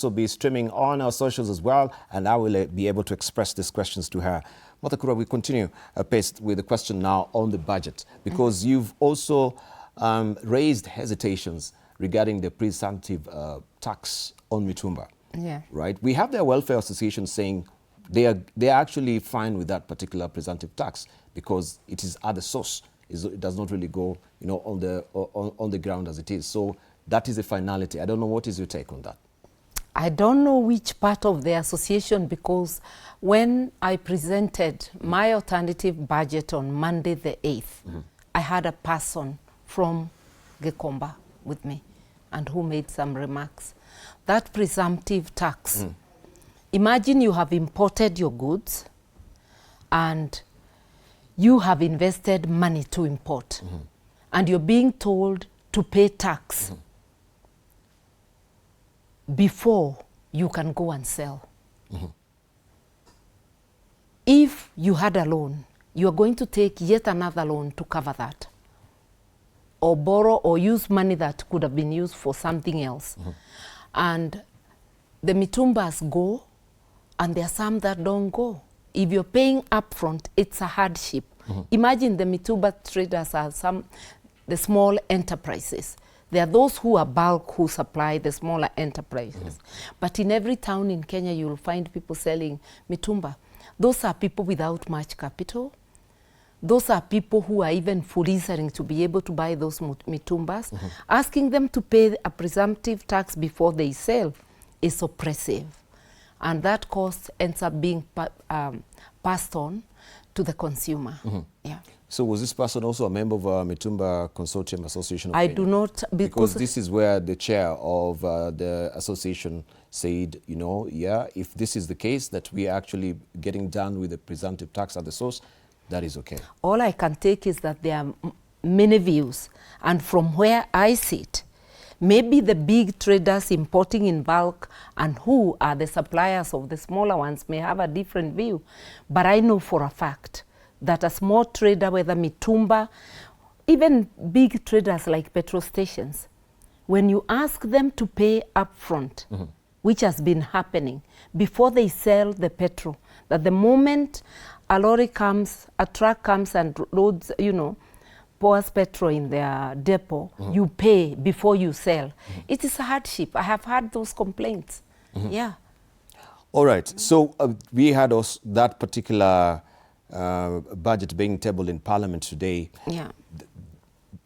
also be streaming on our socials as well, and I will be able to express these questions to her. Martha Karua, we continue paced with the question now on the budget, because you've also raised hesitations regarding the presumptive tax on mitumba. Yeah. Right? We have their welfare association saying they are actually fine with that particular presumptive tax because it is at the source. It does not really go, you know, on the ground as it is. So that is a finality. I don't know, what is your take on that? I don't know which part of the association, because when I presented my alternative budget on Monday the 8th, I had a person from Gekomba with me and who made some remarks. That presumptive tax, imagine you have imported your goods and you have invested money to import, and you're being told to pay tax before you can go and sell. If you had a loan, you are going to take yet another loan to cover that, or borrow or use money that could have been used for something else. And the mitumbas go, and there are some that don't go. If you're paying upfront, it's a hardship. Imagine the mitumba traders are the small enterprises. There are those who are bulk, who supply the smaller enterprises. But in every town in Kenya, you'll find people selling mitumba. Those are people without much capital. Those are people who are even fulizaring to be able to buy those mitumbas. Asking them to pay a presumptive tax before they sell is oppressive. And that cost ends up being passed on to the consumer. Yeah. So was this person also a member of Mitumba Consortium Association of I Kenya? do not, because this is where the chair of the association said, you know, yeah, if this is the case, that we are actually getting done with the presumptive tax at the source, that is okay. All I can take is that there are many views, and from where I sit, maybe the big traders importing in bulk and who are the suppliers of the smaller ones may have a different view. But I know for a fact that a small trader, whether mitumba, even big traders like petrol stations, when you ask them to pay upfront, which has been happening, before they sell the petrol, that the moment a lorry comes, a truck comes and loads, you know, pours petrol in their depot, you pay before you sell. It is a hardship. I have had those complaints. Yeah. All right. So we had also that particular budget being tabled in Parliament today. Yeah.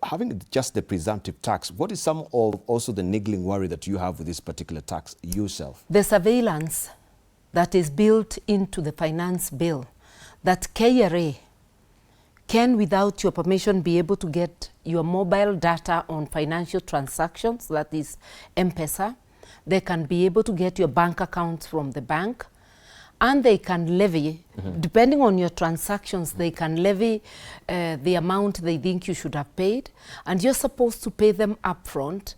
Having just the presumptive tax, what is some of also the niggling worry that you have with this particular tax yourself? The surveillance that is built into the finance bill, that KRA can, without your permission, be able to get your mobile data on financial transactions, that is M-Pesa. They can be able to get your bank accounts from the bank, and they can levy, depending on your transactions, they can levy the amount they think you should have paid, and you're supposed to pay them upfront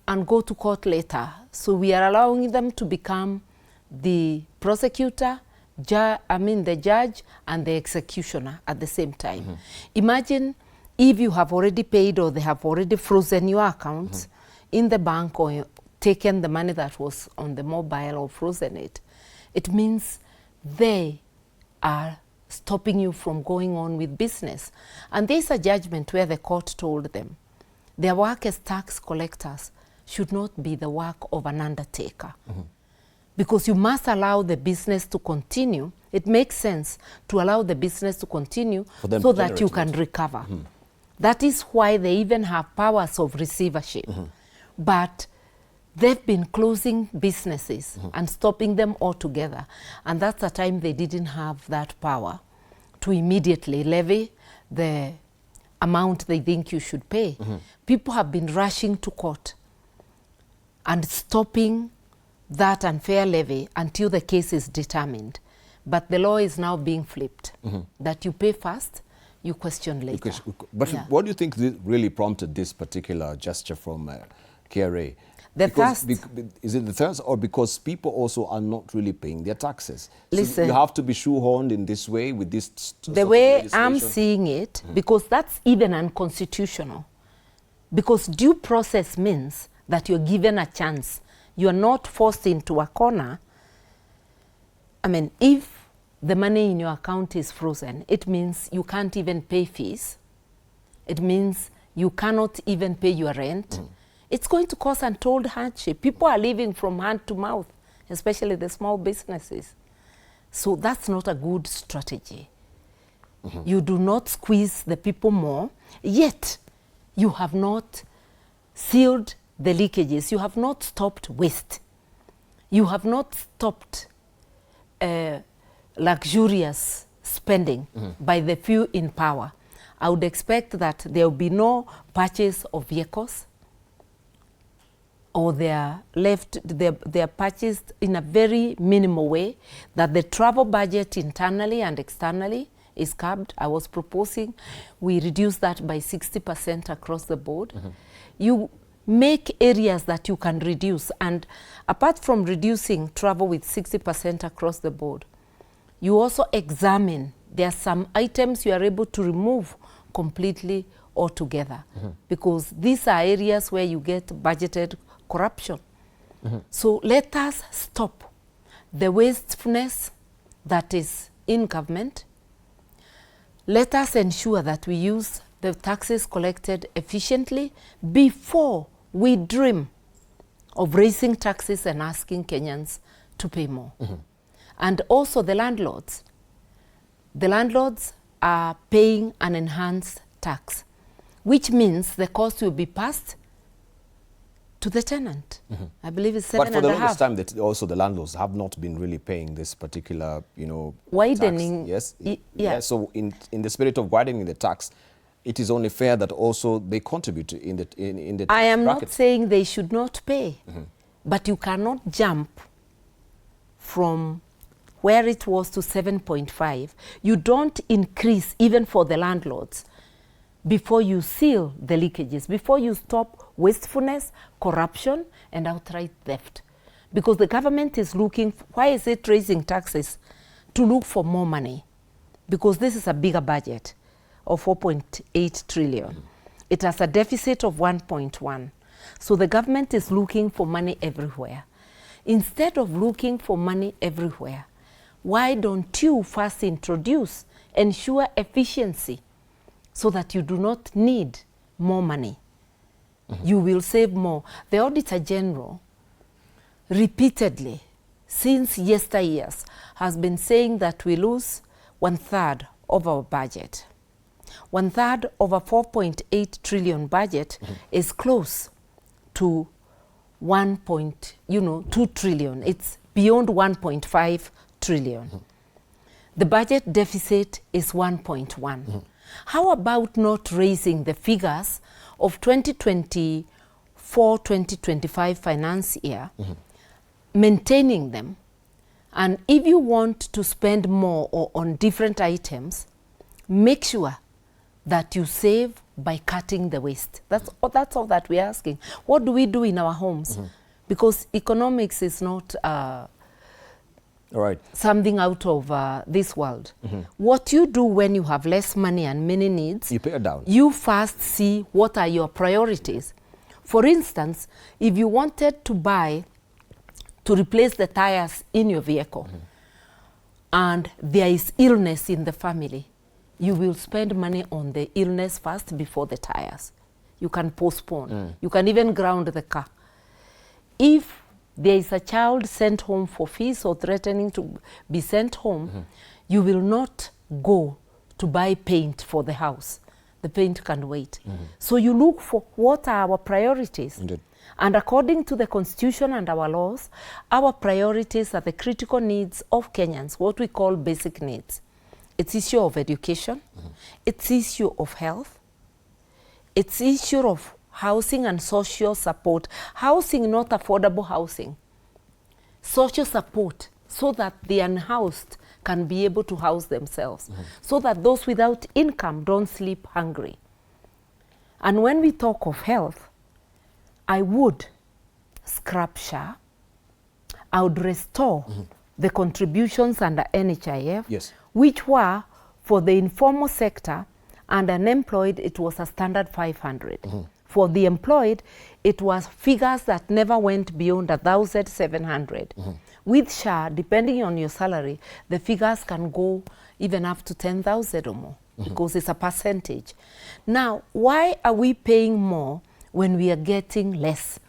and go to court later. So we are allowing them to become the prosecutor, the judge and the executioner at the same time. Imagine if you have already paid, or they have already frozen your accounts in the bank, or taken the money that was on the mobile or frozen it. It means they are stopping you from going on with business. And there's a judgment where the court told them their work as tax collectors should not be the work of an undertaker. Because you must allow the business to continue. It makes sense to allow the business to continue so that you can recover. That is why they even have powers of receivership. But they've been closing businesses and stopping them altogether. And that's the time they didn't have that power to immediately levy the amount they think you should pay. People have been rushing to court and stopping that unfair levy until the case is determined. But the law is now being flipped, that you pay first, you question later. But what do you think really prompted this particular gesture from KRA? Is it the thirst, or because people also are not really paying their taxes? Listen, so you have to be shoehorned in this way with this the way I'm seeing it, because that's even unconstitutional. Because due process means that you're given a chance. you are not forced into a corner. I mean, if the money in your account is frozen, it means you can't even pay fees. It means you cannot even pay your rent. It's going to cause untold hardship. People are living from hand to mouth, especially the small businesses. So that's not a good strategy. You do not squeeze the people more, yet you have not sealed the leakages. You have not stopped waste. You have not stopped luxurious spending by the few in power. I would expect that there will be no purchase of vehicles, or they are purchased in a very minimal way, that the travel budget internally and externally is capped. I was proposing we reduce that by 60% across the board. You make areas that you can reduce, and apart from reducing travel with 60% across the board, you also examine, there are some items you are able to remove completely altogether, because these are areas where you get budgeted corruption. So let us stop the wastefulness that is in government. Let us ensure that we use the taxes collected efficiently before we dream of raising taxes and asking Kenyans to pay more. And also the landlords. The landlords are paying an enhanced tax, which means the cost will be passed to the tenant. I believe it's 7.5. But for the longest time, that also the landlords have not been really paying this particular, widening. Tax. Yes. Yeah. So in the spirit of widening the tax, it is only fair that also they contribute in the tax I am bracket. not saying they should not pay, but you cannot jump from where it was to 7.5. You don't increase even for the landlords before you seal the leakages, before you stop wastefulness, corruption, and outright theft. Because the government is looking, why is it raising taxes? To look for more money. Because this is a bigger budget of 4.8 trillion. It has a deficit of 1.1. So the government is looking for money everywhere. Instead of looking for money everywhere, why don't you first ensure efficiency, so that you do not need more money? You will save more. The Auditor General repeatedly, since yesteryears, has been saying that we lose 1/3 of our budget. 1/3 of a 4.8 trillion budget is close to 2 trillion. It's beyond 1.5 trillion. The budget deficit is 1.1. How about not raising the figures of 2024-2025 finance year, maintaining them, and if you want to spend more or on different items, make sure that you save by cutting the waste. That's all that we're asking. What do we do in our homes? Because economics is not something out of this world. What you do when you have less money and many needs, you pay it down. You first see what are your priorities. For instance, if you wanted to replace the tires in your vehicle, and there is illness in the family, you will spend money on the illness first before the tires. You can postpone. You can even ground the car. If there is a child sent home for fees or threatening to be sent home, you will not go to buy paint for the house. The paint can wait. So you look for what are our priorities. Indeed. And according to the Constitution and our laws, our priorities are the critical needs of Kenyans, what we call basic needs. It's issue of education, it's issue of health, it's issue of housing and social support. Housing, not affordable housing. Social support, so that the unhoused can be able to house themselves, so that those without income don't sleep hungry. And when we talk of health, I would scrap SHA, I would restore the contributions under NHIF, which were for the informal sector and unemployed, it was a standard 500. For the employed, it was figures that never went beyond 1,700. With SHA, depending on your salary, the figures can go even up to 10,000 or more because it's a percentage. Now, why are we paying more when we are getting less?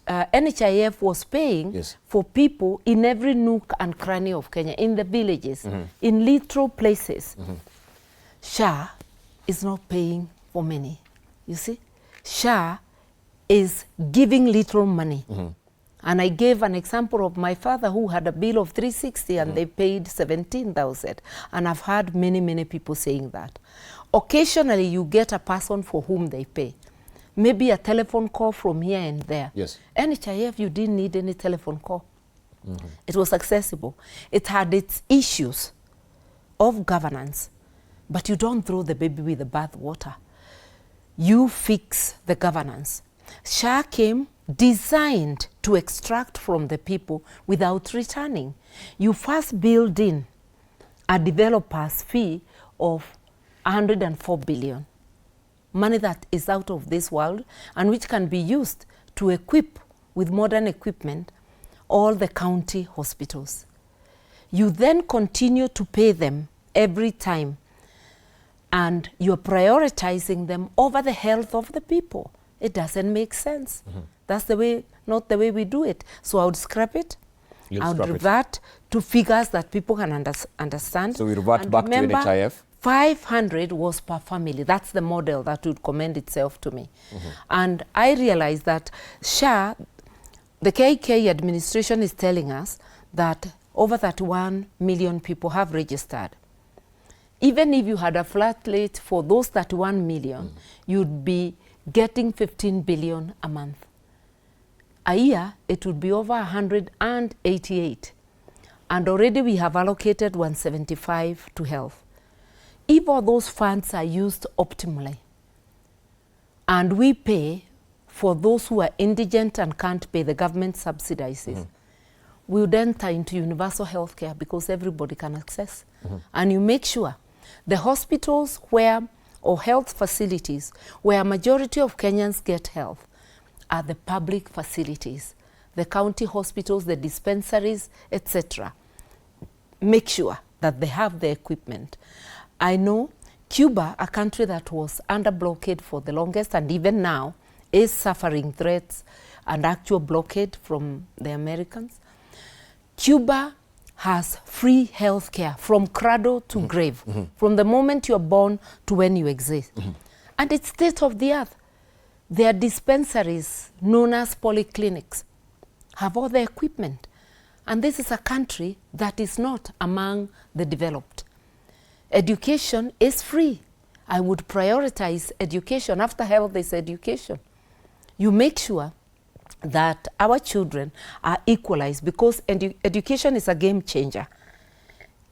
NHIF was paying for people in every nook and cranny of Kenya, in the villages, in little places. SHA is not paying for many, you see. SHA is giving little money. And I gave an example of my father who had a bill of 360 and they paid 17,000. And I've heard many, many people saying that. Occasionally you get a person for whom they pay. Maybe a telephone call from here and there. Yes. NHIF, you didn't need any telephone call. It was accessible. It had its issues of governance, but you don't throw the baby with the bath water. You fix the governance. SHA came designed to extract from the people without returning. You first build in a developer's fee of 104 billion. Money that is out of this world and which can be used to equip with modern equipment all the county hospitals. You then continue to pay them every time and you're prioritizing them over the health of the people. It doesn't make sense. That's the way, not the way we do it. So I would scrap it. I would revert to figures that people can understand. So we revert and back to NHIF? 500 was per family. That's the model that would commend itself to me. And I realized that SHA, the KK administration is telling us that over 31 million people have registered. Even if you had a flat rate for those 31 million, you'd be getting 15 billion a month. A year, it would be over 188. And already we have allocated 175 to health. If all those funds are used optimally, and we pay for those who are indigent and can't pay, the government subsidizes, we would enter into universal health care because everybody can access. And you make sure the hospitals where, or health facilities where a majority of Kenyans get health are the public facilities, the county hospitals, the dispensaries, etc. Make sure that they have the equipment. I know Cuba, a country that was under blockade for the longest and even now is suffering threats and actual blockade from the Americans. Cuba has free health care from cradle to grave, from the moment you're born to when you exist. And it's state of the art. Their dispensaries, known as polyclinics, have all the equipment. And this is a country that is not among the developed. Education is free. I would prioritize education. After health is education. You make sure that our children are equalized because education is a game changer.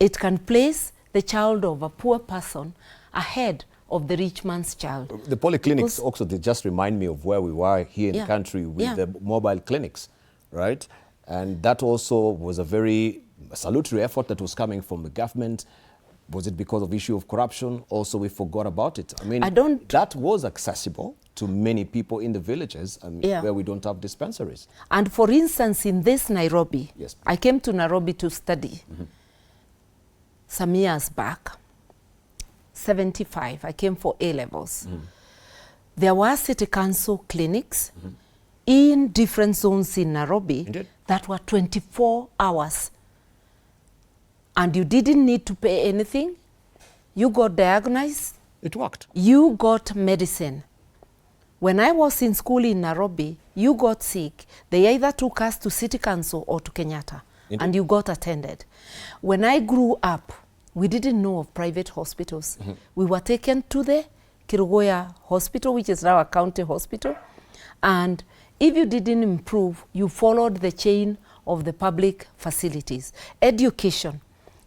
It can place the child of a poor person ahead of the rich man's child. The polyclinics also, they just remind me of where we were here in the country with the mobile clinics, right? And that also was a very salutary effort that was coming from the government. Was it because of issue of corruption? Also, we forgot about it. I mean, that was accessible to many people in the villages where we don't have dispensaries. And for instance, in this Nairobi, I came to Nairobi to study some years back, 75, I came for A-levels. There were city council clinics in different zones in Nairobi that were 24 hours. And you didn't need to pay anything. You got diagnosed. It worked. You got medicine. When I was in school in Nairobi, you got sick. They either took us to City Council or to Kenyatta, and you got attended. When I grew up, we didn't know of private hospitals. We were taken to the Karua Hospital, which is now a county hospital. And if you didn't improve, you followed the chain of the public facilities. Education.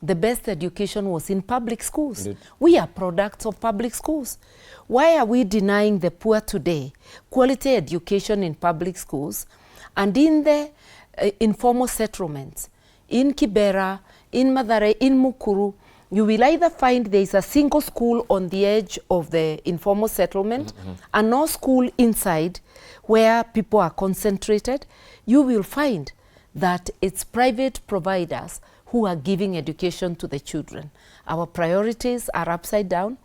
The best education was in public schools. We are products of public schools. Why are we denying the poor today quality education in public schools and in the informal settlements, in Kibera, in Mathare, in Mukuru, you will either find there is a single school on the edge of the informal settlement and no school inside where people are concentrated. You will find that it's private providers who are giving education to the children. Our priorities are upside down.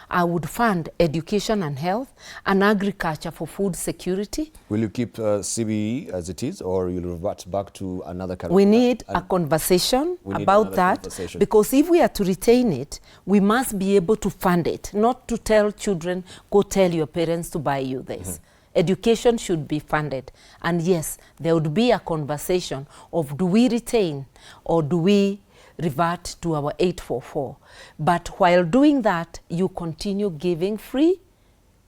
I would fund education and health and agriculture for food security. Will you keep CBE as it is, or you'll revert back to another curriculum? We need a conversation about that, because if we are to retain it, we must be able to fund it, not to tell children, go tell your parents to buy you this. Education should be funded. And yes, there would be a conversation of, do we retain or do we revert to our 844? But while doing that, you continue giving free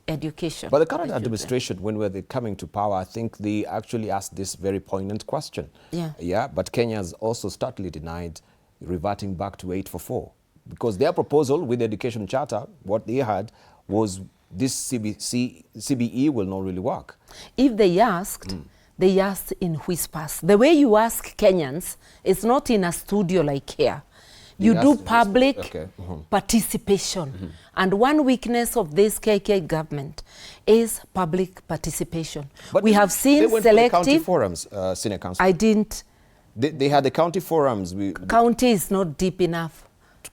education. But the current administration, when were they coming to power, I think they actually asked this very poignant question. Yeah, but Kenya's also starkly denied reverting back to 844, because their proposal with the education charter, what they had was this CBE will not really work. If they asked, they asked in whispers. The way you ask Kenyans is not in a studio like here. You do public participation. And one weakness of this KK government is public participation. But we have seen they selective county forums, Senior Council. I didn't. They had the county forums. County is not deep enough.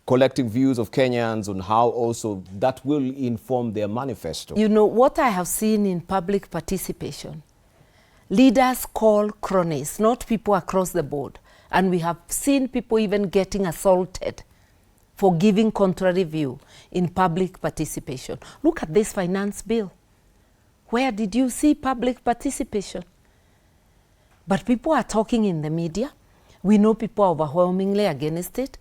Collecting views of Kenyans on how also that will inform their manifesto. You know, what I have seen in public participation, leaders call cronies, not people across the board. And we have seen people even getting assaulted for giving contrary view in public participation. Look at this finance bill. Where did you see public participation? But people are talking in the media. We know people are overwhelmingly against it.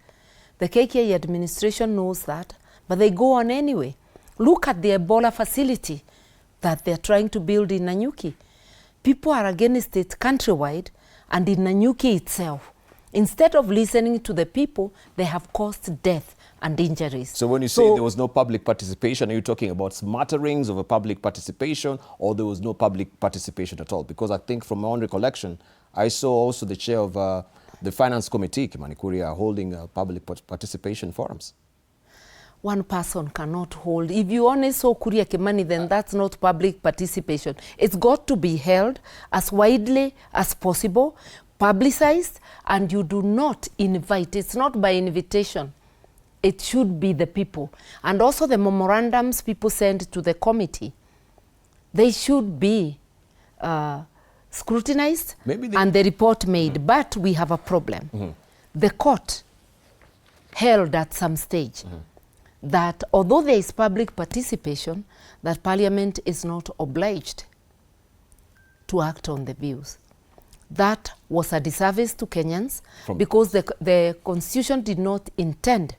The KK administration knows that, but they go on anyway. Look at the Ebola facility that they're trying to build in Nanyuki. People are against it countrywide, and in Nanyuki itself. Instead of listening to the people, they have caused death and injuries. So when you say there was no public participation, are you talking about smatterings of a public participation, or there was no public participation at all? Because I think from my own recollection, I saw also the chair of the Finance Committee, Kimani Kuria, holding public participation forums. One person cannot hold. If you only saw Kuria Kimani, then that's not public participation. It's got to be held as widely as possible, publicized, and you do not invite. It's not by invitation. It should be the people. And also the memorandums people send to the committee, they should be scrutinized and the report made. But we have a problem. The court held at some stage that although there is public participation, that Parliament is not obliged to act on the views. That was a disservice to Kenyans because the Constitution did not intend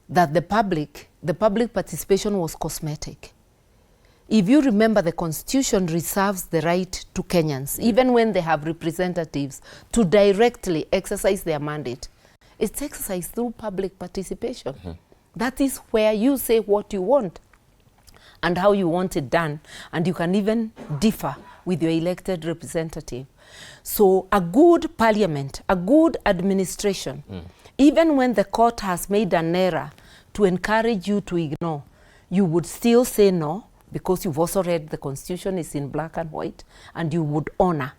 that the public participation was cosmetic. If you remember, the Constitution reserves the right to Kenyans, even when they have representatives, to directly exercise their mandate. It's exercised through public participation. That is where you say what you want and how you want it done, and you can even differ with your elected representative. So a good parliament, a good administration, even when the court has made an error to encourage you to ignore, you would still say no, because you've also read the Constitution is in black and white, and you would honor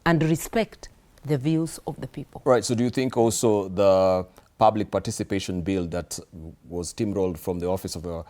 and respect the views of the people. Right, so do you think also the public participation bill that was steamrolled from the office of the,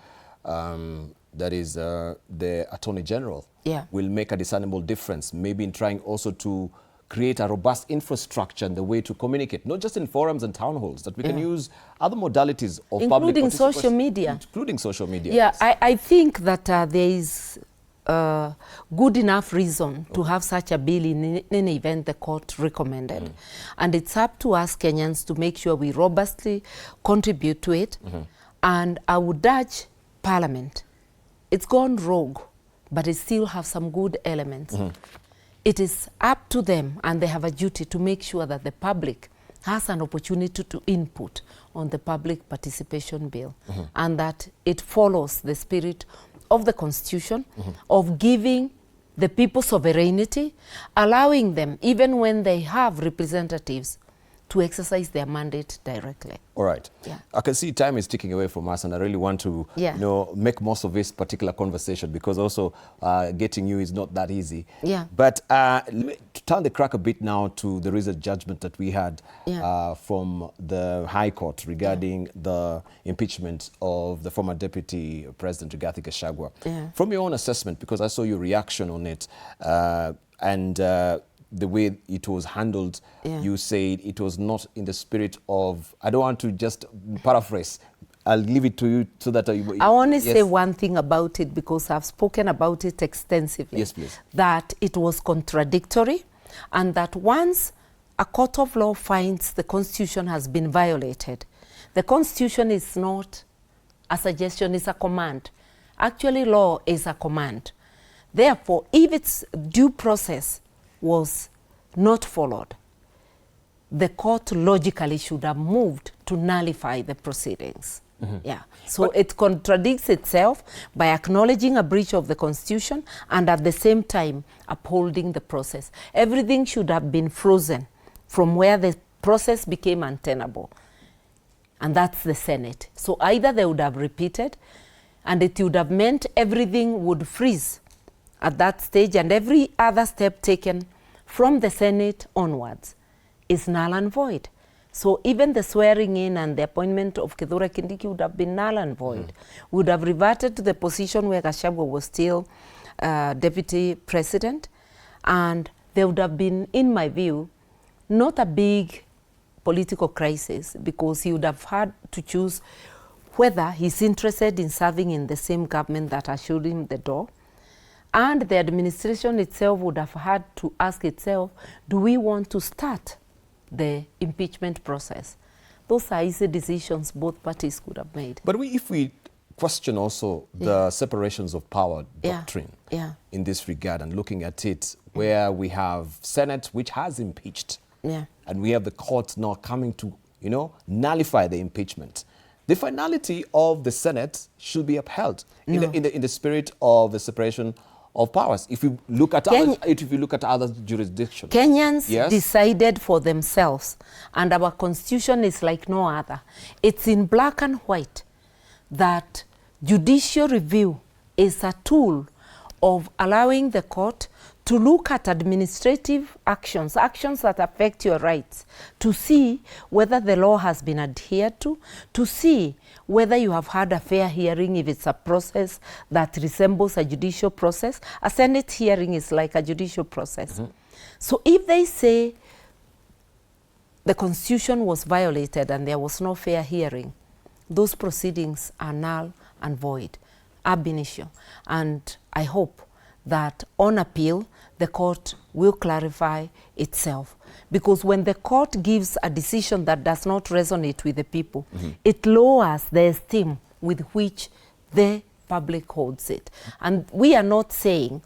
the Attorney General will make a discernible difference, maybe in trying also to create a robust infrastructure and the way to communicate, not just in forums and town halls, that we can use other modalities of public participation. Social media. Including social media. Yeah, I think that there is good enough reason to have such a bill in any event the court recommended. And it's up to us Kenyans to make sure we robustly contribute to it. And I would urge Parliament. It's gone rogue, but it still has some good elements. It is up to them, and they have a duty to make sure that the public has an opportunity to input on the public participation bill, and that it follows the spirit of the Constitution of giving the people sovereignty, allowing them, even when they have representatives, to exercise their mandate directly. All right. Yeah. I can see time is ticking away from us, and I really want to make most of this particular conversation, because also getting you is not that easy. Yeah. But to turn the crack a bit now to the recent judgment that we had from the High Court regarding the impeachment of the former Deputy President Rigathi Gachagua. Yeah. From your own assessment, because I saw your reaction on it, and the way it was handled, you said it was not in the spirit of, I don't want to just paraphrase, I'll leave it to you so that I want to say one thing about it, because I've spoken about it extensively. Yes, please. That it was contradictory, and that once a court of law finds the Constitution has been violated, the Constitution is not a suggestion, it's a command. Actually, law is a command. Therefore, if its due process was not followed, the court logically should have moved to nullify the proceedings. Yeah. So it contradicts itself by acknowledging a breach of the Constitution and at the same time upholding the process. Everything should have been frozen from where the process became untenable. And that's the Senate. So either they would have repeated, and it would have meant everything would freeze at that stage, and every other step taken from the Senate onwards is null and void. So even the swearing in and the appointment of Kithure Kindiki would have been null and void. Would have reverted to the position where Gachagua was still Deputy President, and there would have been, in my view, not a big political crisis, because he would have had to choose whether he's interested in serving in the same government that has showed him the door. And the administration itself would have had to ask itself, do we want to start the impeachment process? Those are easy decisions both parties could have made. But if we question also the separations of power doctrine in this regard, and looking at it where we have Senate, which has impeached, and we have the court now coming to, nullify the impeachment. The finality of the Senate should be upheld in the spirit of the separation of powers. If you look at other jurisdictions, Kenyans decided for themselves, and our Constitution is like no other. It's in black and white that judicial review is a tool of allowing the court to look at administrative actions that affect your rights, to see whether the law has been adhered to see whether you have had a fair hearing, if it's a process that resembles a judicial process. A Senate hearing is like a judicial process. So if they say the Constitution was violated and there was no fair hearing, those proceedings are null and void, ab initio. And I hope that on appeal, the court will clarify itself. Because when the court gives a decision that does not resonate with the people, it lowers the esteem with which the public holds it. And we are not saying,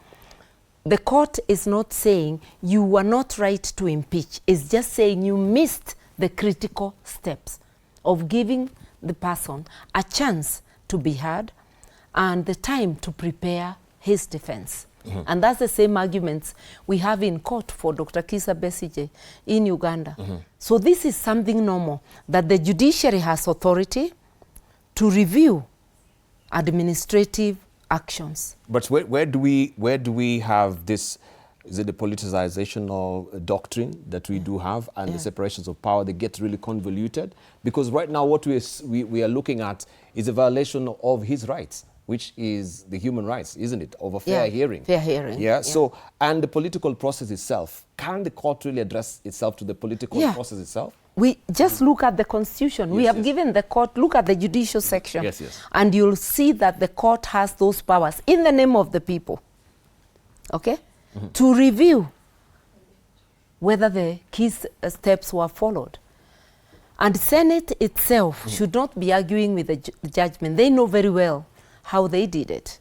the court is not saying you were not right to impeach. It's just saying you missed the critical steps of giving the person a chance to be heard and the time to prepare his defense. And that's the same arguments we have in court for Dr. Kizza Besigye in Uganda. So this is something normal, that the judiciary has authority to review administrative actions. But where do we have this? Is it the politicization of doctrine that we do have, and the separations of power? They get really convoluted, because right now what we are looking at is a violation of his rights, which is the human rights, isn't it, of a fair hearing. Fair hearing. So, and the political process itself, can the court really address itself to the political process itself? We just look at the Constitution. We have given the court, look at the judicial section, and you'll see that the court has those powers in the name of the people, to review whether the key steps were followed. And Senate itself should not be arguing with the judgment. They know very well how they did it.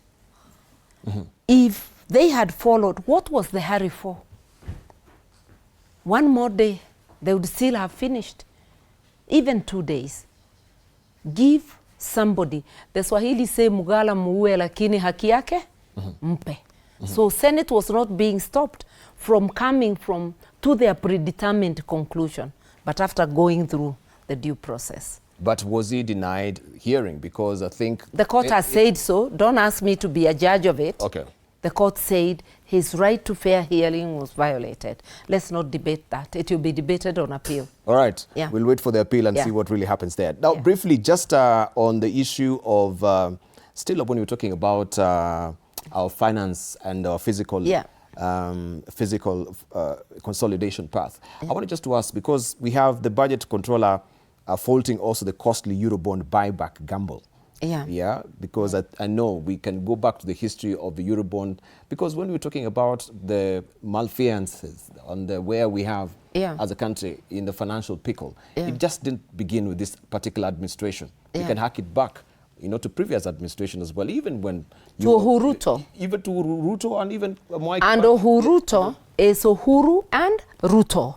If they had followed, what was the hurry for? One more day, they would still have finished. Even 2 days. Give somebody. The Swahili say, mugala muue lakini haki yake mpe. So Senate was not being stopped from coming to their predetermined conclusion. but after going through the due process. But was he denied hearing? Because I think... The court has said so. Don't ask me to be a judge of it. Okay. The court said his right to fair hearing was violated. Let's not debate that. It will be debated on appeal. All right. Yeah. We'll wait for the appeal and see what really happens there. Now, briefly, just on the issue of... still when you're talking about our finance and our physical... consolidation path. I wanted just to ask, because we have the budget controller faulting also the costly Eurobond buyback gamble. Yeah, because I know we can go back to the history of the Eurobond, because when we're talking about the malfeasance on the where we have as a country in the financial pickle, it just didn't begin with this particular administration. You can hack it back, you know, to previous administration as well, even when... To Uhuruto. Even to Uhuruto and even... And Uhuruto is Uhuru and Ruto.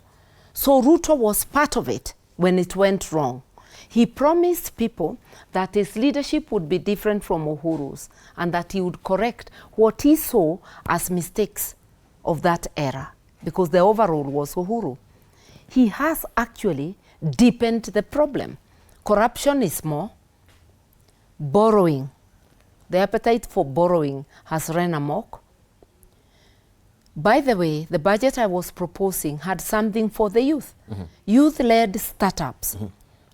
So Ruto was part of it when it went wrong. He promised people that his leadership would be different from Uhuru's and that he would correct what he saw as mistakes of that era, because the overall was Uhuru. He has actually deepened the problem. Corruption is more. Borrowing. The appetite for borrowing has run amok. By the way, the budget I was proposing had something for the youth. Youth-led startups.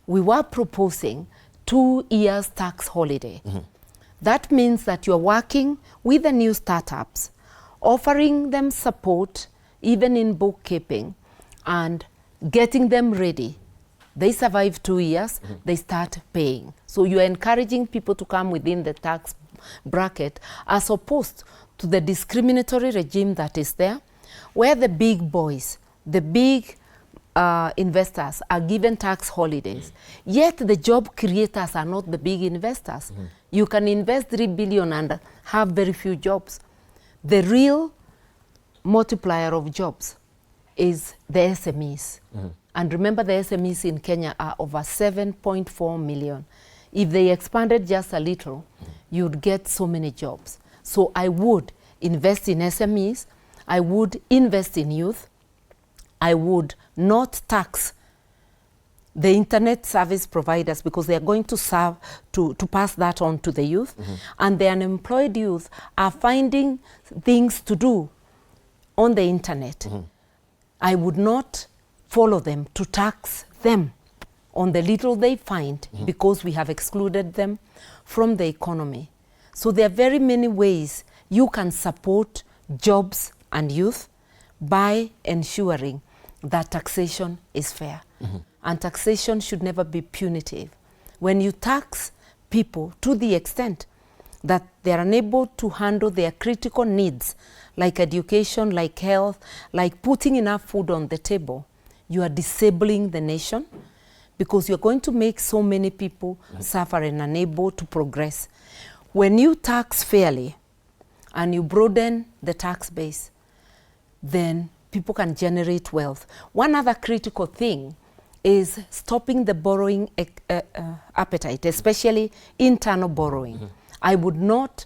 We were proposing 2 years tax holiday. That means that you're working with the new startups, offering them support, even in bookkeeping, and getting them ready. They survive 2 years, they start paying. So you're encouraging people to come within the tax bracket, as opposed to the discriminatory regime that is there, where the big boys, the big investors are given tax holidays. Yet the job creators are not the big investors. You can invest 3 billion and have very few jobs. The real multiplier of jobs is the SMEs. And remember, the SMEs in Kenya are over 7.4 million. If they expanded just a little, you'd get so many jobs. So I would invest in SMEs, I would invest in youth, I would not tax the internet service providers, because they are going to serve to pass that on to the youth. And the unemployed youth are finding things to do on the internet. I would not follow them to tax them on the little they find, because we have excluded them from the economy. So there are very many ways you can support jobs and youth by ensuring that taxation is fair. And taxation should never be punitive. When you tax people to the extent that they are unable to handle their critical needs, like education, like health, like putting enough food on the table, you are disabling the nation, because you're going to make so many people suffer and unable to progress. When you tax fairly and you broaden the tax base, then people can generate wealth. One other critical thing is stopping the borrowing appetite, especially internal borrowing. I would not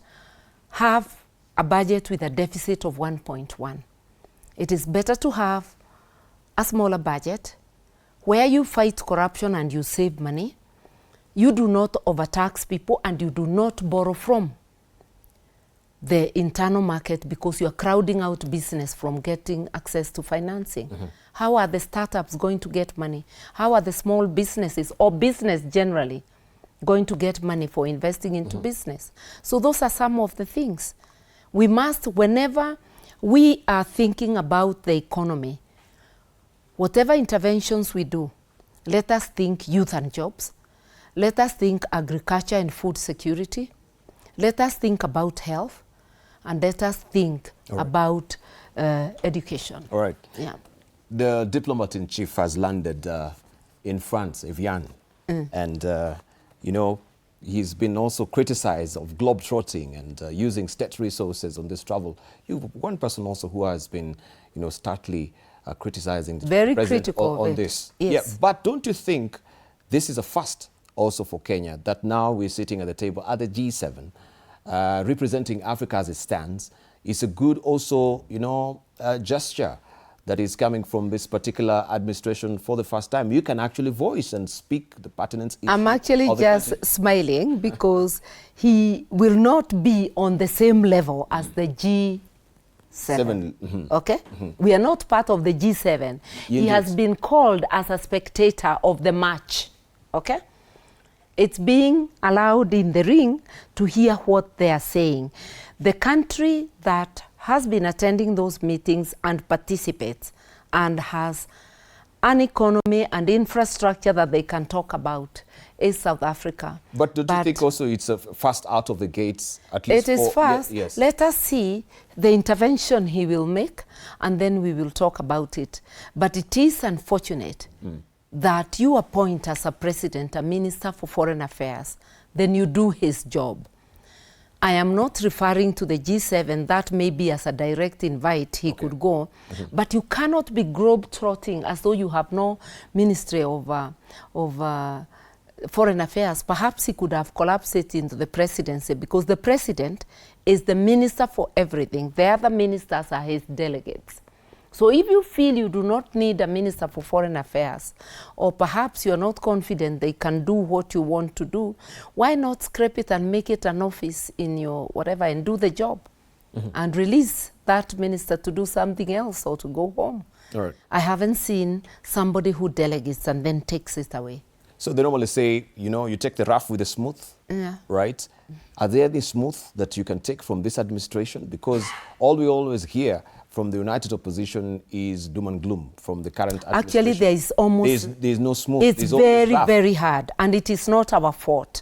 have a budget with a deficit of 1.1. It is better to have a smaller budget where you fight corruption and you save money. You do not overtax people and you do not borrow from the internal market, because you are crowding out business from getting access to financing. How are the startups going to get money? How are the small businesses or business generally going to get money for investing into business? So those are some of the things. We must, whenever we are thinking about the economy, whatever interventions we do, let us think youth and jobs. Let us think agriculture and food security. Let us think about health. And let us think about education. All right. Yeah. The diplomat-in-chief has landed in France, Evian. And, you know, he's been also criticized of globetrotting and using state resources on this travel. You're one person also who has been, you know, starkly criticizing the president on this. Yes. Yeah, but don't you think this is a first also for Kenya, that now we're sitting at the table at the G7, representing Africa as it stands? It's a good also, you know, gesture that is coming from this particular administration for the first time, you can actually voice and speak the pertinent issue. I'm actually just smiling because he will not be on the same level as the G7. Okay? We are not part of the G7. He has been called as a spectator of the match. Okay? It's being allowed in the ring to hear what they are saying. The country that has been attending those meetings and participates and has an economy and infrastructure that they can talk about is South Africa. But do you think also it's fast out of the gates? At least it is fast. Yes. Let us see the intervention he will make, and then we will talk about it. But it is unfortunate that you appoint as a president a minister for foreign affairs, then you do his job. I am not referring to the G7, that may be as a direct invite he could go, but you cannot be globe-trotting as though you have no Ministry of Foreign Affairs. Perhaps he could have collapsed it into the presidency, because the president is the minister for everything. The other ministers are his delegates. So if you feel you do not need a minister for foreign affairs, or perhaps you are not confident they can do what you want to do, why not scrape it and make it an office in your whatever and do the job and release that minister to do something else or to go home? All right. I haven't seen somebody who delegates and then takes it away. So they normally say, you know, you take the rough with the smooth, right? Are there any smooth that you can take from this administration? Because all we always hear from the united opposition is doom and gloom from the current administration. Actually, there is almost... There's no smooth. It's very, very hard, and it is not our fault.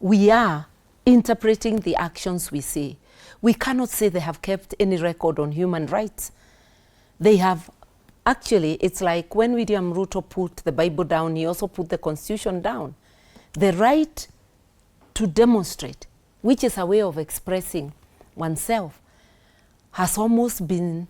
We are interpreting the actions we see. We cannot say they have kept any record on human rights. They have... Actually, it's like when William Ruto put the Bible down, he also put the Constitution down. The right to demonstrate, which is a way of expressing oneself, has almost been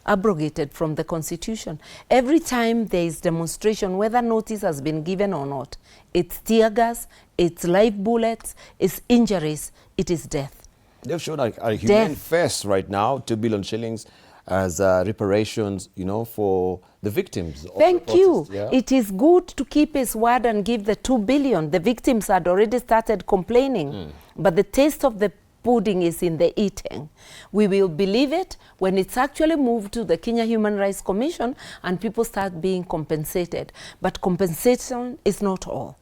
abrogated from the Constitution. Every time there is demonstration, whether notice has been given or not, it's tear gas, it's live bullets, it's injuries, it is death. They've shown a humane face right now, 2 billion shillings as reparations, you know, for the victims. Thank you. Yeah? It is good to keep his word and give the 2 billion. The victims had already started complaining, but the taste of the pudding is in the eating. We will believe it when it's actually moved to the Kenya Human Rights Commission and people start being compensated. But compensation is not all.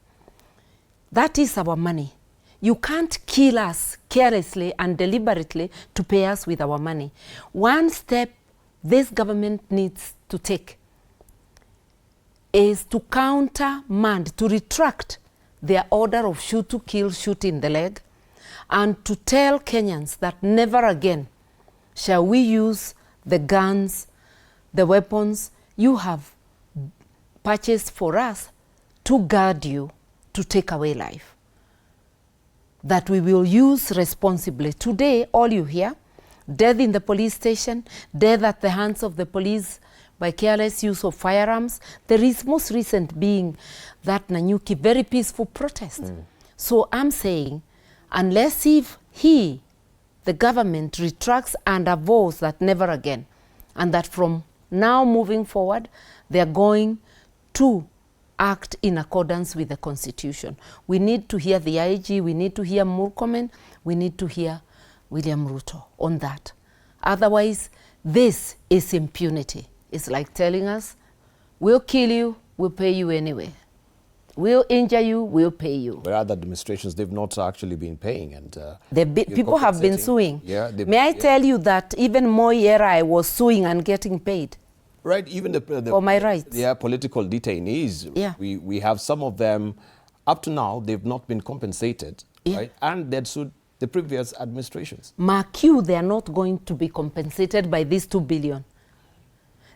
That is our money. You can't kill us carelessly and deliberately to pay us with our money. One step this government needs to take is to countermand, to retract their order of shoot to kill, shoot in the leg, and to tell Kenyans that never again shall we use the guns, the weapons you have purchased for us to guard you, to take away life. That we will use responsibly. Today, all you hear, death in the police station, death at the hands of the police by careless use of firearms. There is most recent being that Nanyuki, very peaceful protest. So I'm saying, unless if he, the government, retracts and avows that never again, and that from now moving forward, they are going to act in accordance with the Constitution. We need to hear the IG, we need to hear Murkomen, we need to hear William Ruto on that. Otherwise, this is impunity. It's like telling us, we'll kill you, we'll pay you anyway. We'll injure you, we'll pay you. But other administrations, they've not actually been paying. And people have been suing. Yeah, may I tell you that even Moi era, I was suing and getting paid. Right, even for my rights. Yeah, political detainees. Yeah. We have some of them, up to now, they've not been compensated, right? And they'd sued the previous administrations. Mark you, they are not going to be compensated by these 2 billion.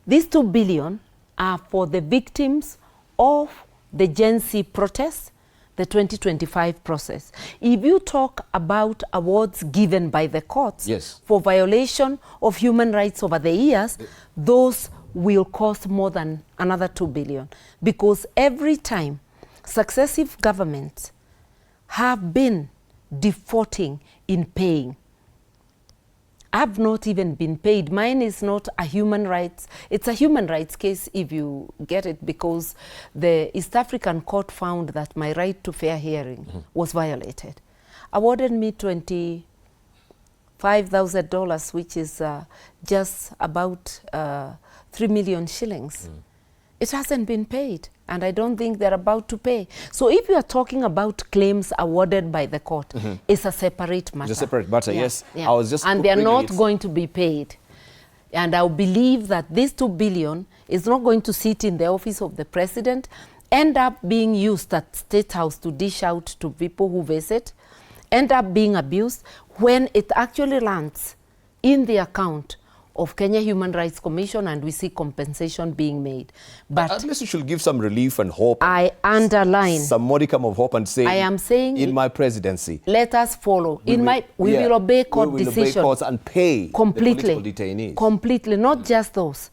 These 2 billion are for the victims of the Gen Z protests, the 2025 process. If you talk about awards given by the courts for violation of human rights over the years, those will cost more than another 2 billion. Because every time successive governments have been defaulting in paying, I've not even been paid. Mine is not a human rights. It's a human rights case if you get it, because the East African court found that my right to fair hearing was violated. Awarded me $25,000, which is just about 3 million shillings. It hasn't been paid, and I don't think they're about to pay. So if you are talking about claims awarded by the court, it's a separate matter. It's a separate matter, yes. Yeah. I was just and they're not going to be paid. And I believe that this 2 billion is not going to sit in the office of the president, end up being used at State House to dish out to people who visit, end up being abused, when it actually lands in the account of Kenya Human Rights Commission, and we see compensation being made. But at least you should give some relief and hope. I underline some modicum of hope and say, I am saying in my presidency, let us follow. We will obey court decisions. We will obey courts and pay completely, the political detainees. Completely, not just those.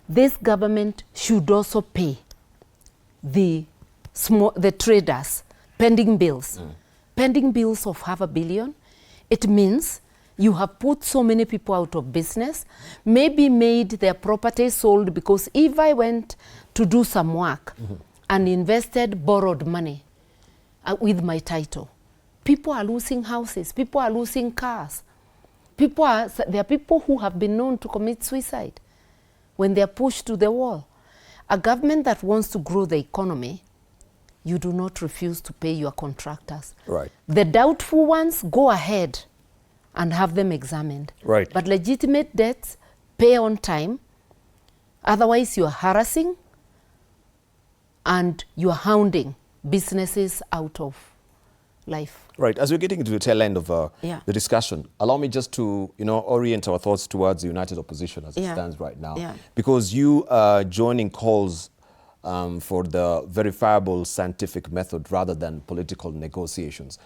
This government should also pay the traders pending bills. Pending bills of $500 million. It means you have put so many people out of business, maybe made their property sold, because if I went to do some work and invested borrowed money with my title, people are losing houses, people are losing cars. There are people who have been known to commit suicide when they are pushed to the wall. A government that wants to grow the economy, you do not refuse to pay your contractors. Right. The doubtful ones, go ahead and have them examined. Right. But legitimate debts, pay on time. Otherwise, you are harassing and you are hounding businesses out of life. Right. As we're getting into the tail end of the discussion, allow me just to orient our thoughts towards the united opposition as it stands right now. Because you are joining calls for the verifiable scientific method rather than political negotiations.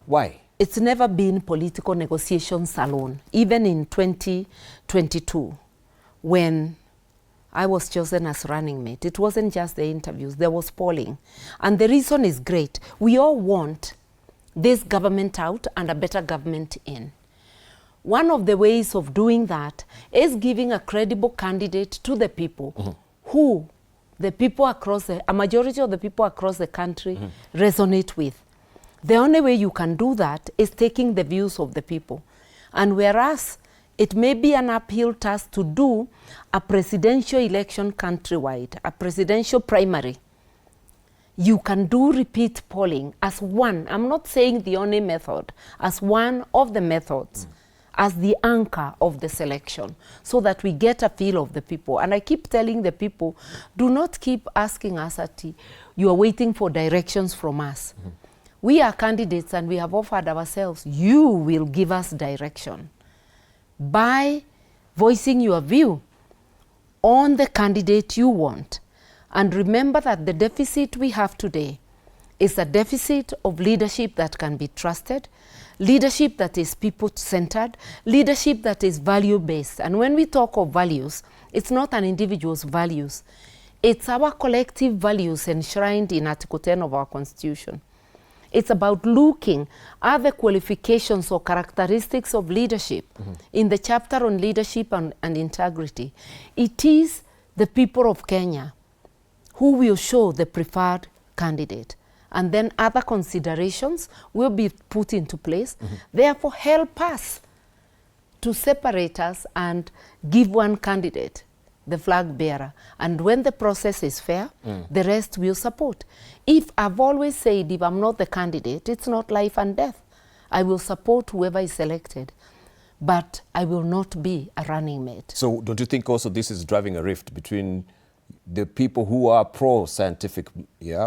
Why? It's never been political negotiations alone. Even in 2022, when I was chosen as running mate, it wasn't just the interviews, there was polling. And the reason is great. We all want this government out and a better government in. One of the ways of doing that is giving a credible candidate to the people who a majority of the people across the country resonate with. The only way you can do that is taking the views of the people. And whereas it may be an uphill task to do a presidential election countrywide, a presidential primary, you can do repeat polling as one, I'm not saying the only method, as one of the methods, as the anchor of the selection, so that we get a feel of the people. And I keep telling the people, do not keep asking us, you are waiting for directions from us. We are candidates and we have offered ourselves. You will give us direction by voicing your view on the candidate you want. And remember that the deficit we have today is a deficit of leadership that can be trusted, leadership that is people-centered, leadership that is value-based. And when we talk of values, it's not an individual's values. It's our collective values enshrined in Article 10 of our Constitution. It's about looking at the qualifications or characteristics of leadership. In the chapter on leadership and integrity, it is the people of Kenya who will show the preferred candidate. And then other considerations will be put into place. Therefore, help us to separate us and give one candidate, the flag bearer. And when the process is fair, the rest will support. If I've always said, if I'm not the candidate, it's not life and death. I will support whoever is selected, but I will not be a running mate. So don't you think also this is driving a rift between the people who are pro-scientific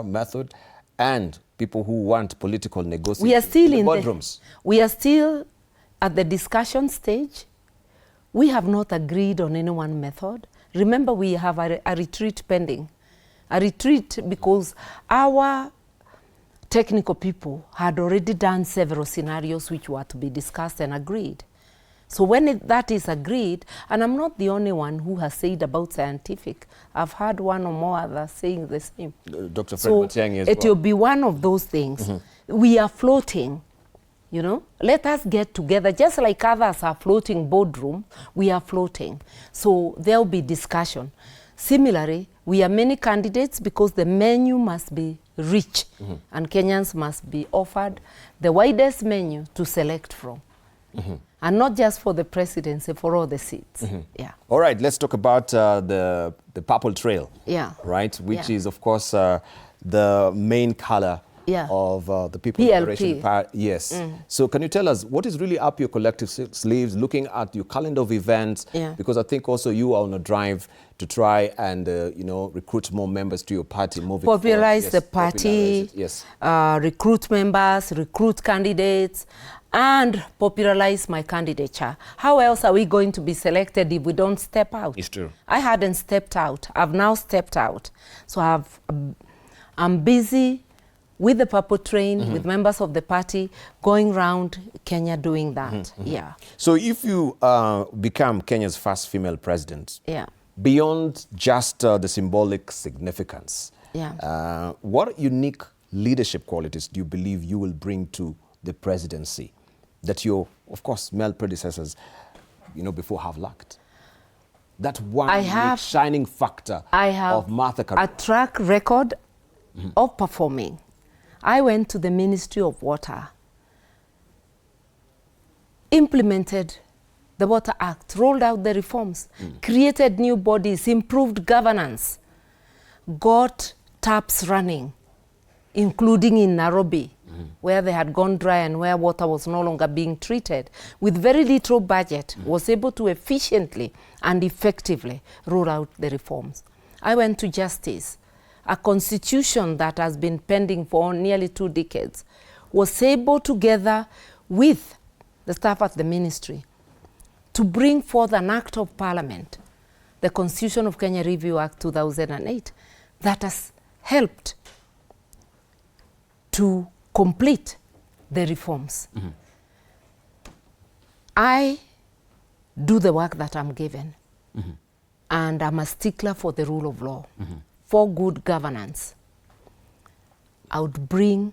method and people who want political negotiations? We are still in boardrooms. We are still at the discussion stage. We have not agreed on any one method. Remember, we have a retreat pending. A retreat because our technical people had already done several scenarios which were to be discussed and agreed. So when that is agreed, and I'm not the only one who has said about scientific, I've heard one or more others saying the same. Dr. Fred Matiang'i as well. It will be one of those things. We are floating You know, let us get together, just like others are floating boardroom, we are floating. So there'll be discussion. Similarly, we are many candidates because the menu must be rich, and Kenyans must be offered the widest menu to select from. And not just for the presidency, for all the seats. Yeah. All right, let's talk about the purple trail. Yeah. Right, which is, of course, the main color of the People's Liberation Party. Yes. So can you tell us what is really up your collective sleeves, looking at your calendar of events? Because I think also you are on a drive to try and, you know, recruit more members to your party moving forward. Popularize the party, recruit members, recruit candidates, and popularize my candidature. How else are we going to be selected if we don't step out? It's true. I hadn't stepped out. I've now stepped out. So I'm busy with the purple train, with members of the party, going around Kenya doing that. Yeah. So if you become Kenya's first female president, yeah, beyond just the symbolic significance, what unique leadership qualities do you believe you will bring to the presidency that your, of course, male predecessors, you know, before have lacked? That one shining factor of Martha Karua. A track record of performing. I went to the Ministry of Water, implemented the Water Act, rolled out the reforms, created new bodies, improved governance, got taps running, including in Nairobi, where they had gone dry and where water was no longer being treated. With very little budget, was able to efficiently and effectively roll out the reforms. I went to justice. A constitution that has been pending for nearly 2 decades was able, together with the staff at the ministry, to bring forth an act of parliament, the Constitution of Kenya Review Act 2008, that has helped to complete the reforms. I do the work that I'm given, and I'm a stickler for the rule of law. For good governance, I would bring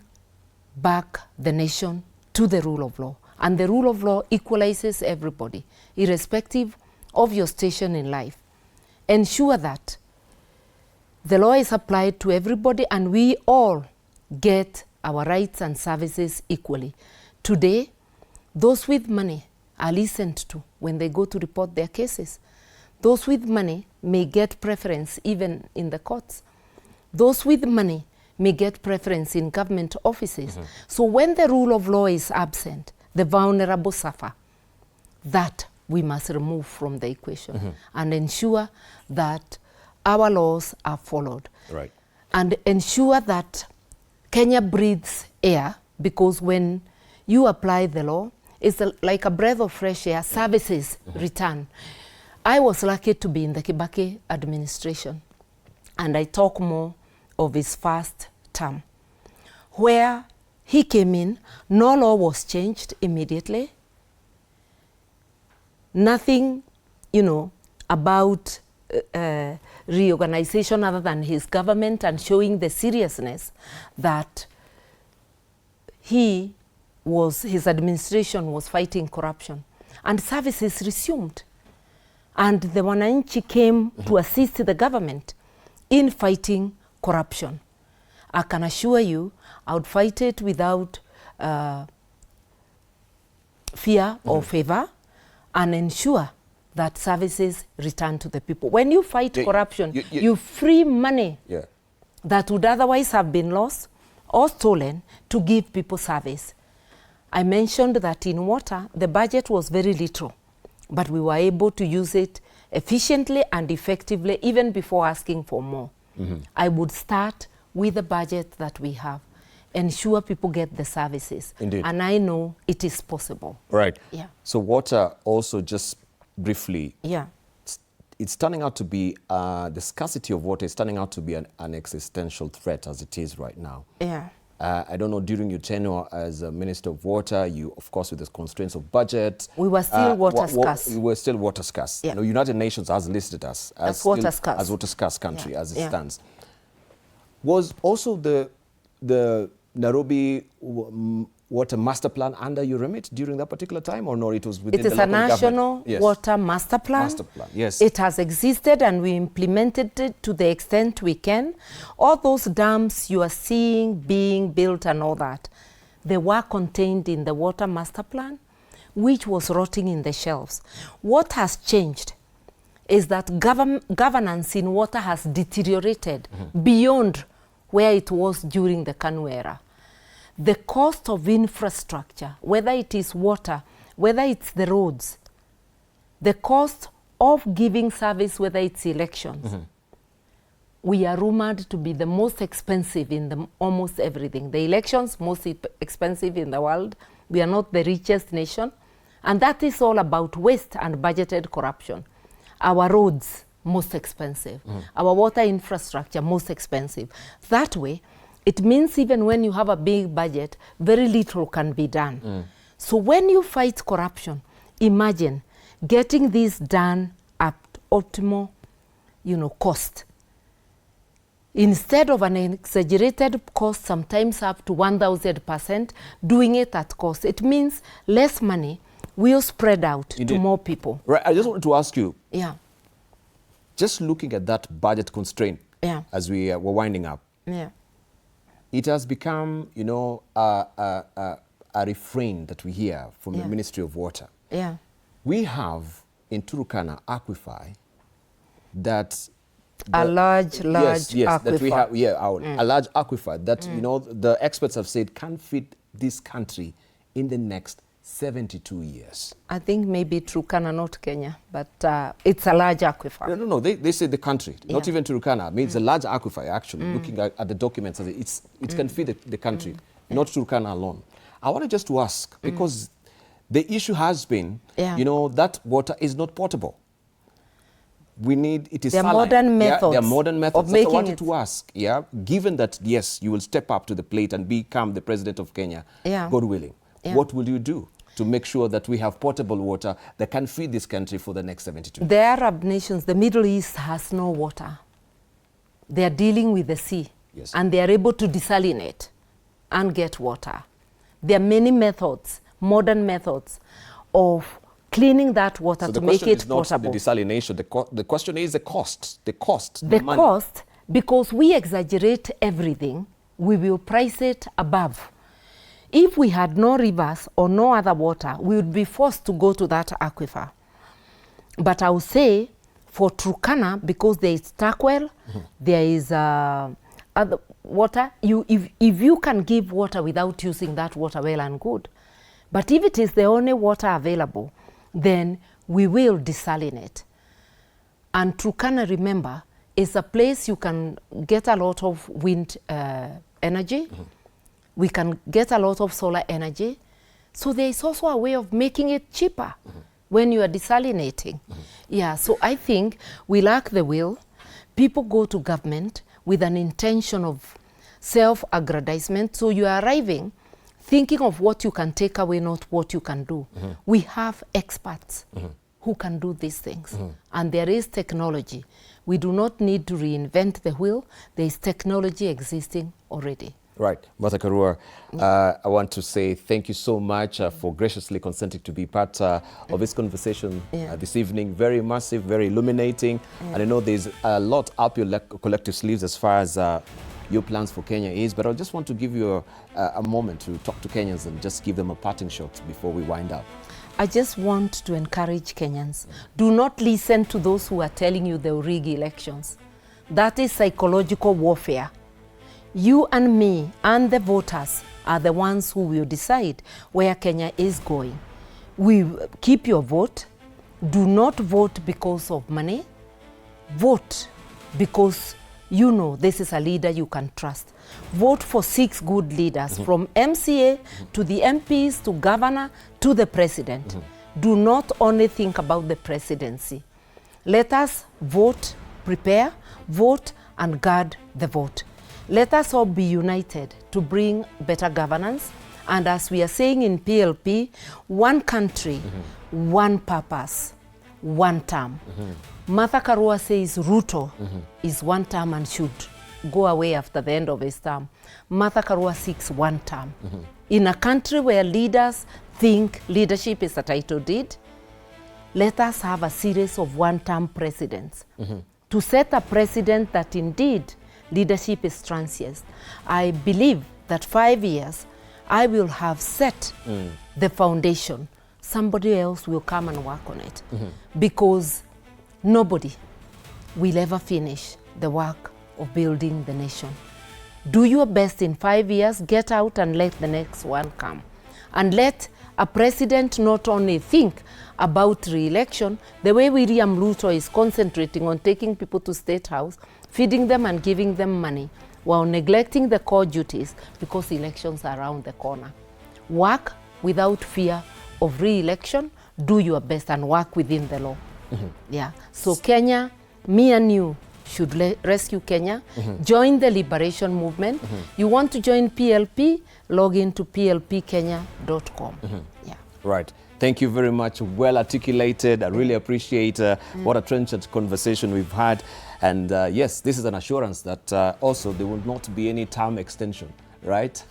back the nation to the rule of law. And the rule of law equalizes everybody, irrespective of your station in life. Ensure that the law is applied to everybody and we all get our rights and services equally. Today, those with money are listened to when they go to report their cases. Those with money may get preference even in the courts. Those with money may get preference in government offices. So when the rule of law is absent, the vulnerable suffer. That we must remove from the equation and ensure that our laws are followed. Right. And ensure that Kenya breathes air, because when you apply the law, it's like a breath of fresh air, services return. I was lucky to be in the Kibaki administration, and I talk more of his first term, where he came in, no law was changed immediately. Nothing, you know, about reorganization other than his government and showing the seriousness that his administration was fighting corruption. And services resumed. And the Wananchi came to assist the government in fighting corruption. I can assure you, I would fight it without fear or favor, and ensure that services return to the people. When you fight corruption, you free money that would otherwise have been lost or stolen to give people service. I mentioned that in water, the budget was very little, but we were able to use it efficiently and effectively even before asking for more. I would start with the budget that we have, ensure people get the services. Indeed. And I know it is possible. Right. Yeah. So water also, just briefly, Yeah. it's turning out to be, the scarcity of water is turning out to be an existential threat as it is right now. Yeah. I don't know, during your tenure as a Minister of Water, you, of course, with the constraints of budget. We were still water scarce. We were still water scarce. Yeah. You know, United Nations has listed us as water scarce. As water scarce country as it stands. Was also the Nairobi water master plan under your remit during that particular time, or no? It was within it is the a local national government? Yes. water master plan. Master plan, yes. It has existed and we implemented it to the extent we can. All those dams you are seeing being built and all that, they were contained in the water master plan, which was rotting in the shelves. What has changed is that governance in water has deteriorated beyond where it was during the KANU era. The cost of infrastructure, whether it is water, whether it's the roads, the cost of giving service, whether it's elections, we are rumored to be the most expensive in almost everything. The elections, most expensive in the world. We are not the richest nation. And that is all about waste and budgeted corruption. Our roads, most expensive. Our water infrastructure, most expensive. That way, it means even when you have a big budget, very little can be done. So when you fight corruption, imagine getting this done at optimal, cost. Instead of an exaggerated cost, sometimes up to 1,000%, doing it at cost. It means less money will spread out to more people. Right. I just wanted to ask you. Yeah. Just looking at that budget constraint as we were winding up. Yeah. It has become, a refrain that we hear from the Ministry of Water. Yeah. We have in Turkana aquifer that a large aquifer. That we have, a large aquifer that the experts have said can feed this country in the next 72 years. I think maybe Turkana, not Kenya, but it's a large aquifer. No, they say the country, not even Turkana. I mean, it's a large aquifer, actually, looking at the documents. It can feed the country, not Turkana alone. I wanted just to ask, because the issue has been, that water is not potable. It is there are modern methods. There are modern methods. Of making I wanted to ask, given that, yes, you will step up to the plate and become the president of Kenya, God willing, what will you do to make sure that we have potable water that can feed this country for the next 72 years? The Arab nations, the Middle East has no water. They are dealing with the sea, and they are able to desalinate and get water. There are many methods, modern methods, of cleaning that water to make it potable. So the question is not the desalination. The question is the cost. The money. Cost, because we exaggerate everything, we will price it above. If we had no rivers or no other water, we would be forced to go to that aquifer. But I would say for Turkana, because there is Takwel, there is other water, if you can give water without using that water, well and good. But if it is the only water available, then we will desalinate. And Turkana, remember, is a place you can get a lot of wind energy. We can get a lot of solar energy. So there is also a way of making it cheaper when you are desalinating. Yeah, so I think we lack the will. People go to government with an intention of self-aggrandizement. So you are arriving thinking of what you can take away, not what you can do. We have experts who can do these things. And there is technology. We do not need to reinvent the wheel. There is technology existing already. Right. Martha Karua, I want to say thank you so much for graciously consenting to be part of this conversation this evening. Very massive, very illuminating. And I know there's a lot up your collective sleeves as far as your plans for Kenya is, but I just want to give you a moment to talk to Kenyans and just give them a parting shot before we wind up. I just want to encourage Kenyans. Do not listen to those who are telling you they'll rig elections. That is psychological warfare. You and me and the voters are the ones who will decide where Kenya is going. Keep your vote. Do not vote because of money. Vote because you know this is a leader you can trust. Vote for 6 good leaders, from MCA to the MPs to governor to the president. Do not only think about the presidency. Let us vote, prepare, vote, and guard the vote. Let us all be united to bring better governance. And as we are saying in PLP, one country, one purpose, one term. Martha Karua says Ruto is one term and should go away after the end of his term. Martha Karua seeks one term. In a country where leaders think leadership is a title deed, let us have a series of one-term presidents to set a precedent that indeed leadership is transient. I believe that 5 years, I will have set the foundation. Somebody else will come and work on it because nobody will ever finish the work of building the nation. Do your best in 5 years, get out and let the next one come. And let a president not only think about re-election, the way William Ruto is concentrating on taking people to State House, feeding them and giving them money, while neglecting the core duties because elections are around the corner. Work without fear of re-election, do your best and work within the law. Yeah. So Kenya, me and you should rescue Kenya, join the liberation movement. You want to join PLP, log into plpkenya.com. Yeah. Right. Thank you very much. Well articulated. I really appreciate what a trenchant conversation we've had. And yes, this is an assurance that also there will not be any term extension, right?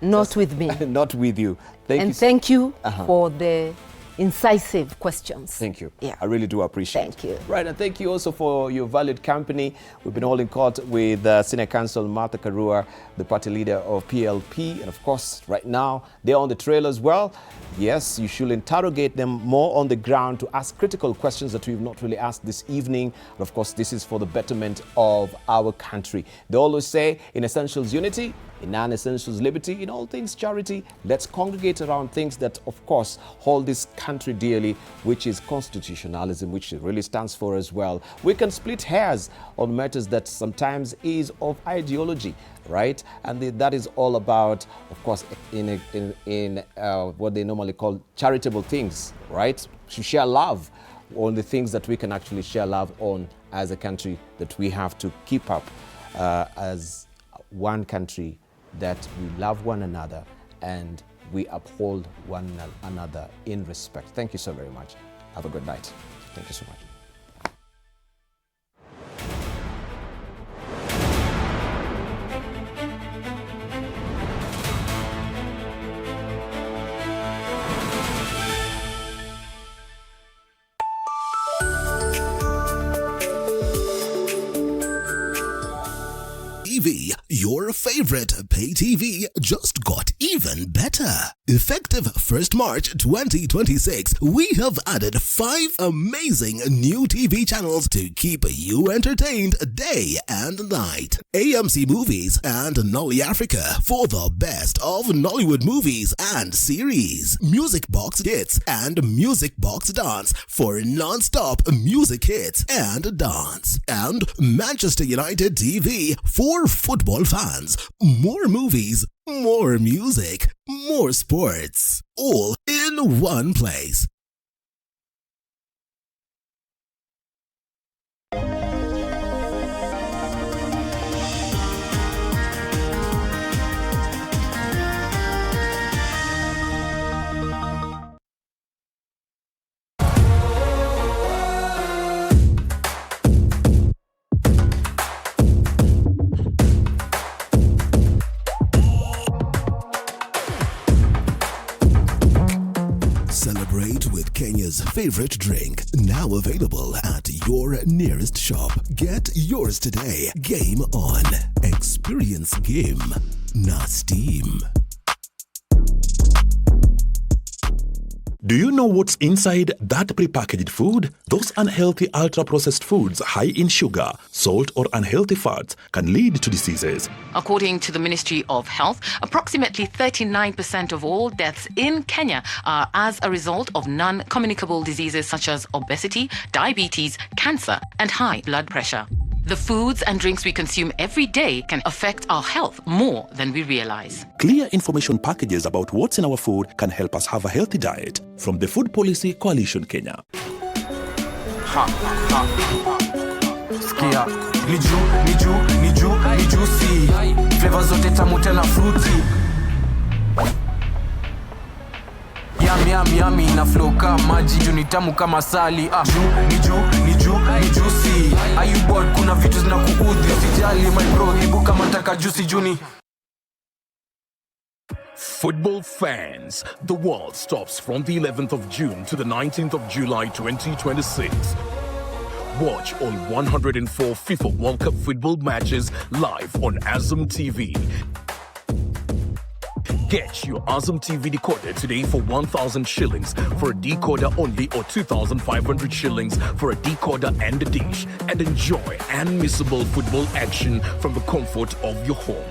Not with me. Not with you. Thank you for the incisive questions. Thank you. Yeah. I really do appreciate it. Thank you. Right, and thank you also for your valued company. We've been holding court with Senior Counsel Martha Karua, the party leader of PLP. And of course, right now, they're on the trail as well. Yes, you should interrogate them more on the ground to ask critical questions that we've not really asked this evening. And of course, this is for the betterment of our country. They always say, in essentials, unity. In non-essentials, liberty. In all things, charity. Let's congregate around things that, of course, hold this country dearly, which is constitutionalism, which it really stands for as well. We can split hairs on matters that sometimes is of ideology, right? And that is all about, of course, in what they normally call charitable things, right? To share love on the things that we can actually share love on as a country, that we have to keep up as one country, that we love one another and we uphold one another in respect. Thank you so very much. Have a good night. Thank you so much. Your favorite pay TV just got even better. Effective 1st March 2026, we have added 5 amazing new TV channels to keep you entertained day and night. AMC Movies and Nolly Africa for the best of Nollywood movies and series. Music Box Hits and Music Box Dance for non-stop music hits and dance. And Manchester United TV for football fans. More movies, more music, more sports, all in one place. Celebrate with Kenya's favorite drink, now available at your nearest shop. Get yours today. Game on. Experience game, not steam. Do you know what's inside that prepackaged food? Those unhealthy ultra-processed foods high in sugar, salt or unhealthy fats can lead to diseases. According to the Ministry of Health, approximately 39% of all deaths in Kenya are as a result of non-communicable diseases such as obesity, diabetes, cancer, and high blood pressure. The foods and drinks we consume every day can affect our health more than we realize. Clear information packages about what's in our food can help us have a healthy diet. From the Food Policy Coalition Kenya. Skia, ni juicy. Flavor zote tamu tena fruity. Yum yami yami na flow kama maji juu ni tamu kama sali ni juicy. Are you bored? Kuna vitu zinakuudhi, usijali my bro, ibu kama taka juicy juni. Football fans, the world stops from the 11th of June to the 19th of July 2026. Watch all 104 FIFA World Cup football matches live on Azam TV. Get your Azam TV decoder today for 1,000 shillings for a decoder only, or 2,500 shillings for a decoder and a dish, and enjoy unmissable football action from the comfort of your home.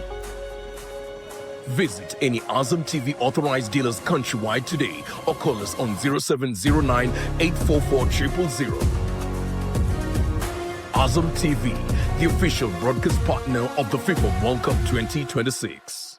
Visit any Azam TV authorized dealers countrywide today or call us on 0709 844 000. Azam TV, the official broadcast partner of the FIFA World Cup 2026.